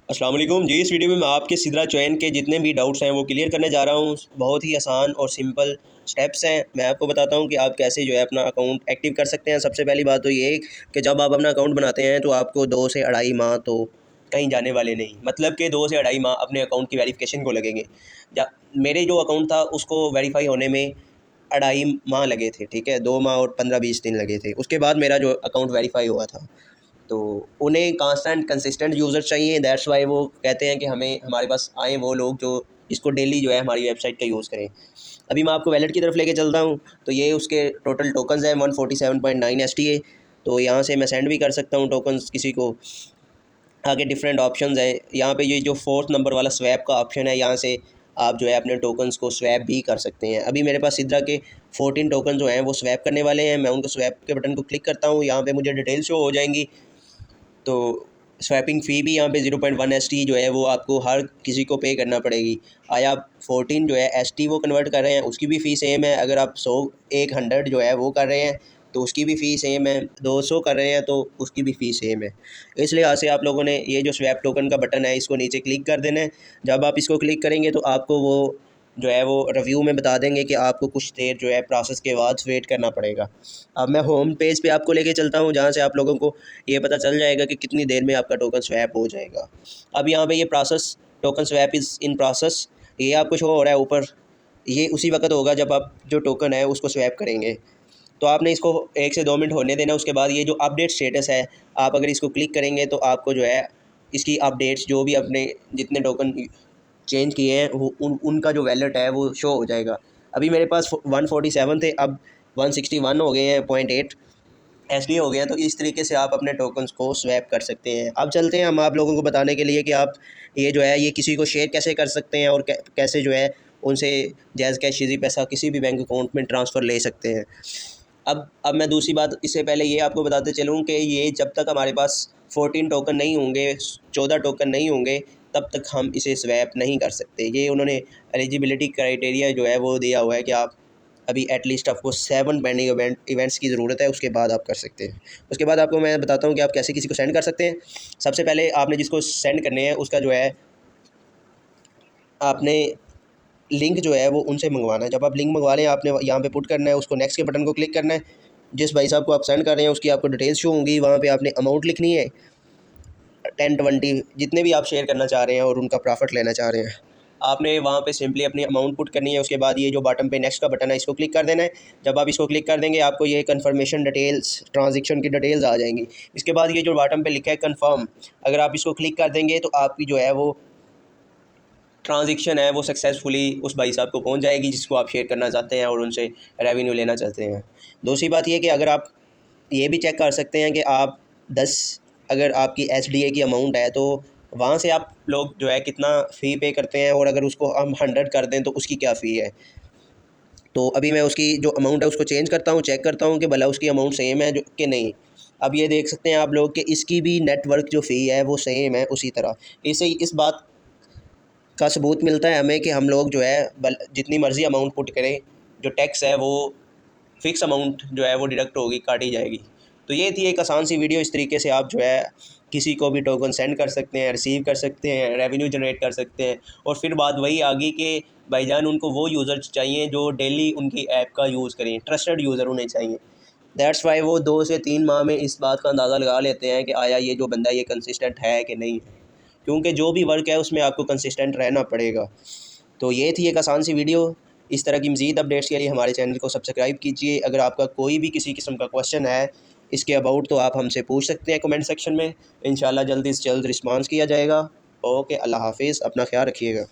अस्सलाम वालेकुम जी। इस वीडियो में मैं आपके सिद्रा चयन के जितने भी डाउट्स हैं वो क्लियर करने जा रहा हूँ। बहुत ही आसान और सिंपल स्टेप्स हैं। मैं आपको बताता हूँ कि आप कैसे जो है अपना अकाउंट एक्टिव कर सकते हैं। सबसे पहली बात तो ये कि जब आप अपना अकाउंट बनाते हैं तो आपको 2 से 2.5 माह तो कहीं जाने वाले नहीं, मतलब कि 2 से 2.5 माह अपने अकाउंट की वेरिफिकेशन को लगेंगे। मेरे जो अकाउंट था उसको वेरीफाई होने में 2.5 माह लगे थे, ठीक है, 2 माह और 15-20 दिन लगे थे। उसके बाद मेरा जो अकाउंट वेरीफाई हुआ था। तो उन्हें कांस्टेंट कंसिस्टेंट यूज़र चाहिए। दैट्स वाई वो कहते हैं कि हमें हमारे पास आए वो लोग जो इसको डेली जो है हमारी वेबसाइट का यूज़ करें। अभी मैं आपको वैलेट की तरफ लेके चलता हूँ। तो ये उसके टोटल टोकन्स हैं 147.9 STA। तो यहाँ से मैं सेंड भी कर सकता हूँ टोकन्स किसी को। आगे डिफरेंट ऑप्शंस हैं। यहाँ पे ये जो 4th नंबर वाला स्वैप का ऑप्शन है, यहाँ से आप जो है अपने टोकन्स को स्वैप भी कर सकते हैं। अभी मेरे पास सिद्रा के 14 टोकन जो हैं वो स्वैप करने वाले हैं। मैं उनको स्वैप के बटन को क्लिक करता हूँ, यहाँ पे मुझे डिटेल शो हो जाएंगी। तो स्वैपिंग फ़ी भी यहाँ पे 0.1 ST जो है वो आपको हर किसी को पे करना पड़ेगी। आया आप 14 जो है ST वो कन्वर्ट कर रहे हैं, उसकी भी फ़ी सेम है। अगर आप 100 जो है वो कर रहे हैं तो उसकी भी फ़ी सेम है। 200 कर रहे हैं तो उसकी भी फ़ी सेम है। इस लिहाज से आप लोगों ने ये जो स्वैप टोकन का बटन है इसको नीचे क्लिक कर देना है। जब आप इसको क्लिक करेंगे तो आपको वो जो है वो रिव्यू में बता देंगे कि आपको कुछ देर जो है प्रोसेस के बाद वेट करना पड़ेगा। अब मैं होम पेज पे आपको लेके चलता हूँ, जहाँ से आप लोगों को ये पता चल जाएगा कि कितनी देर में आपका टोकन स्वैप हो जाएगा। अब यहाँ पे ये process token swap is in process, ये आपको शो हो रहा है ऊपर। ये उसी वक्त होगा जब आप जो टोकन है उसको स्वैप करेंगे। तो आपने इसको 1 से 2 मिनट होने देना। उसके बाद ये जो अपडेट स्टेटस है, आप अगर इसको क्लिक करेंगे तो आपको जो है इसकी अपडेट्स जो भी अपने जितने टोकन चेंज किए हैं वो उनका जो वैलेट है वो शो हो जाएगा। अभी मेरे पास 147 थे, अब 161 हो गए हैं, 0.8 SDA हो गया। तो इस तरीके से आप अपने टोकन्स को स्वैप कर सकते हैं। अब चलते हैं हम आप लोगों को बताने के लिए कि आप ये जो है ये किसी को शेयर कैसे कर सकते हैं और कैसे जो है उनसे जैज़ कैश इज़ी पैसा किसी भी बैंक अकाउंट में ट्रांसफ़र ले सकते हैं। अब मैं दूसरी बात इससे पहले ये आपको बताते चलूँ कि ये जब तक हमारे पास 14 टोकन नहीं होंगे, 14 टोकन नहीं होंगे, तब तक हम इसे स्वैप नहीं कर सकते। ये उन्होंने एलिजिबिलिटी क्राइटेरिया जो है वो दिया हुआ है कि आप अभी एटलीस्ट आपको 7 पेंडिंग इवेंट्स की ज़रूरत है, उसके बाद आप कर सकते हैं। उसके बाद आपको मैं बताता हूँ कि आप कैसे किसी को सेंड कर सकते हैं। सबसे पहले आपने जिसको सेंड करने हैं उसका जो है आपने लिंक जो है वो उनसे मंगवाना है। जब आप लिंक मंगवा लें आपने यहाँ पे पुट करना है, उसको नेक्स्ट के बटन को क्लिक करना है। जिस भाई साहब को आप सेंड कर रहे हैं उसकी आपको डिटेल्स शो होंगी, वहाँ पे आपने अमाउंट लिखनी है 10-20 जितने भी आप शेयर करना चाह रहे हैं और उनका प्रॉफिट लेना चाह रहे हैं। आपने वहाँ पे सिंपली अपनी अमाउंट पुट करनी है। उसके बाद ये जो बटन पे नेक्स्ट का बटन है इसको क्लिक कर देना है। जब आप इसको क्लिक कर देंगे आपको ये कन्फर्मेशन डिटेल्स ट्रांजेक्शन की डिटेल्स आ जाएंगी। इसके बाद ये जो बटन पे लिखा है कन्फर्म, अगर आप इसको क्लिक कर देंगे तो आपकी जो है वो ट्रांजेक्शन है वो सक्सेसफुली उस भाई साहब को पहुंच जाएगी जिसको आप शेयर करना चाहते हैं और उनसे रेवेन्यू लेना चाहते हैं। दूसरी बात ये कि अगर आप ये भी चेक कर सकते हैं कि आप 10 अगर आपकी SDA की अमाउंट है तो वहाँ से आप लोग जो है कितना फ़ी पे करते हैं, और अगर उसको हम 100 कर दें तो उसकी क्या फ़ी है। तो अभी मैं उसकी जो अमाउंट है उसको चेंज करता हूँ, चेक करता हूँ कि भला उसकी अमाउंट सेम है जो कि नहीं। अब ये देख सकते हैं आप लोग कि इसकी भी नेटवर्क जो फ़ी है वो सेम है उसी तरह। इससे इस बात का सबूत मिलता है हमें कि हम लोग जो है जितनी मर्ज़ी अमाउंट पुट करें, जो टैक्स है वो फ़िक्स अमाउंट जो है वो डिडक्ट होगी, काटी जाएगी। तो ये थी एक आसान सी वीडियो। इस तरीके से आप जो है किसी को भी टोकन सेंड कर सकते हैं, रिसीव कर सकते हैं, रेवेन्यू जनरेट कर सकते हैं। और फिर बात वही आ गई कि भाईजान उनको वो यूज़र्स चाहिए जो डेली उनकी ऐप का यूज़ करें, ट्रस्टेड यूज़र उन्हें चाहिए। दैट्स वाई वो 2 से 3 माह में इस बात का अंदाज़ा लगा लेते हैं कि आया ये जो बंदा ये कंसिस्टेंट है कि नहीं है, क्योंकि जो भी वर्क है उसमें आपको कंसिस्टेंट रहना पड़ेगा। तो ये थी एक आसान सी वीडियो। इस तरह की मज़ीद अपडेट्स के लिए हमारे चैनल को सब्सक्राइब कीजिए। अगर आपका कोई भी किसी किस्म का क्वेश्चन है इसके अबाउट तो आप हमसे पूछ सकते हैं कमेंट सेक्शन में। इंशाल्लाह जल्दी से जल्द रिस्पांस किया जाएगा। ओके, अल्लाह हाफिज़, अपना ख्याल रखिएगा।